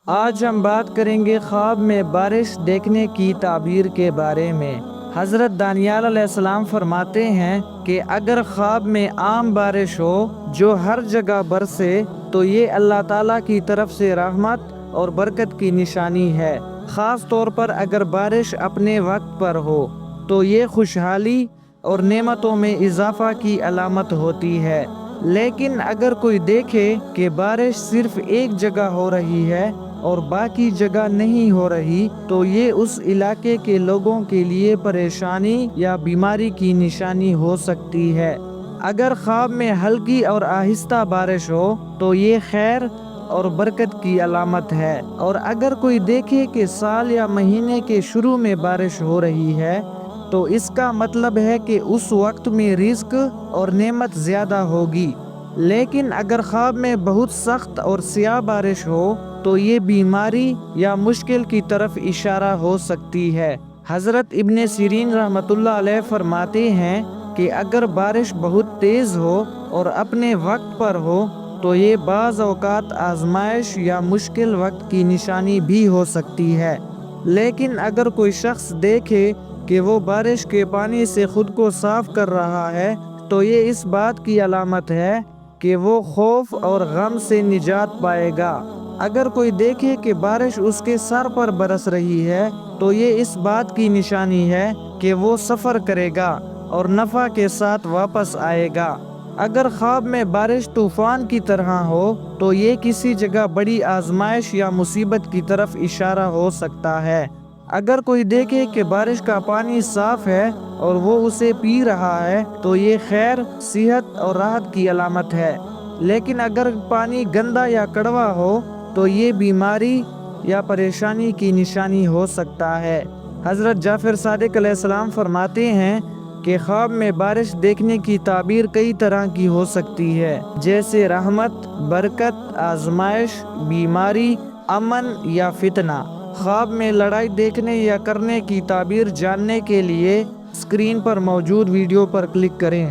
آج ہم بات کریں گے خواب میں بارش دیکھنے کی تعبیر کے بارے میں۔ حضرت دانیال علیہ السلام فرماتے ہیں کہ اگر خواب میں عام بارش ہو جو ہر جگہ برسے تو یہ اللہ تعالیٰ کی طرف سے رحمت اور برکت کی نشانی ہے۔ خاص طور پر اگر بارش اپنے وقت پر ہو تو یہ خوشحالی اور نعمتوں میں اضافہ کی علامت ہوتی ہے۔ لیکن اگر کوئی دیکھے کہ بارش صرف ایک جگہ ہو رہی ہے اور باقی جگہ نہیں ہو رہی تو یہ اس علاقے کے لوگوں کے لیے پریشانی یا بیماری کی نشانی ہو سکتی ہے۔ اگر خواب میں ہلکی اور آہستہ بارش ہو تو یہ خیر اور برکت کی علامت ہے، اور اگر کوئی دیکھے کہ سال یا مہینے کے شروع میں بارش ہو رہی ہے تو اس کا مطلب ہے کہ اس وقت میں رزق اور نعمت زیادہ ہوگی۔ لیکن اگر خواب میں بہت سخت اور سیاہ بارش ہو تو یہ بیماری یا مشکل کی طرف اشارہ ہو سکتی ہے۔ حضرت ابن سیرین رحمۃ اللہ علیہ فرماتے ہیں کہ اگر بارش بہت تیز ہو اور اپنے وقت پر ہو تو یہ بعض اوقات آزمائش یا مشکل وقت کی نشانی بھی ہو سکتی ہے۔ لیکن اگر کوئی شخص دیکھے کہ وہ بارش کے پانی سے خود کو صاف کر رہا ہے تو یہ اس بات کی علامت ہے کہ وہ خوف اور غم سے نجات پائے گا۔ اگر کوئی دیکھے کہ بارش اس کے سر پر برس رہی ہے تو یہ اس بات کی نشانی ہے کہ وہ سفر کرے گا اور نفع کے ساتھ واپس آئے گا۔ اگر خواب میں بارش طوفان کی طرح ہو تو یہ کسی جگہ بڑی آزمائش یا مصیبت کی طرف اشارہ ہو سکتا ہے۔ اگر کوئی دیکھے کہ بارش کا پانی صاف ہے اور وہ اسے پی رہا ہے تو یہ خیر، صحت اور راحت کی علامت ہے۔ لیکن اگر پانی گندا یا کڑوا ہو تو یہ بیماری یا پریشانی کی نشانی ہو سکتا ہے۔ حضرت جعفر صادق علیہ السلام فرماتے ہیں کہ خواب میں بارش دیکھنے کی تعبیر کئی طرح کی ہو سکتی ہے، جیسے رحمت، برکت، آزمائش، بیماری، امن یا فتنہ۔ خواب میں لڑائی دیکھنے یا کرنے کی تعبیر جاننے کے لیے اسکرین پر موجود ویڈیو پر کلک کریں۔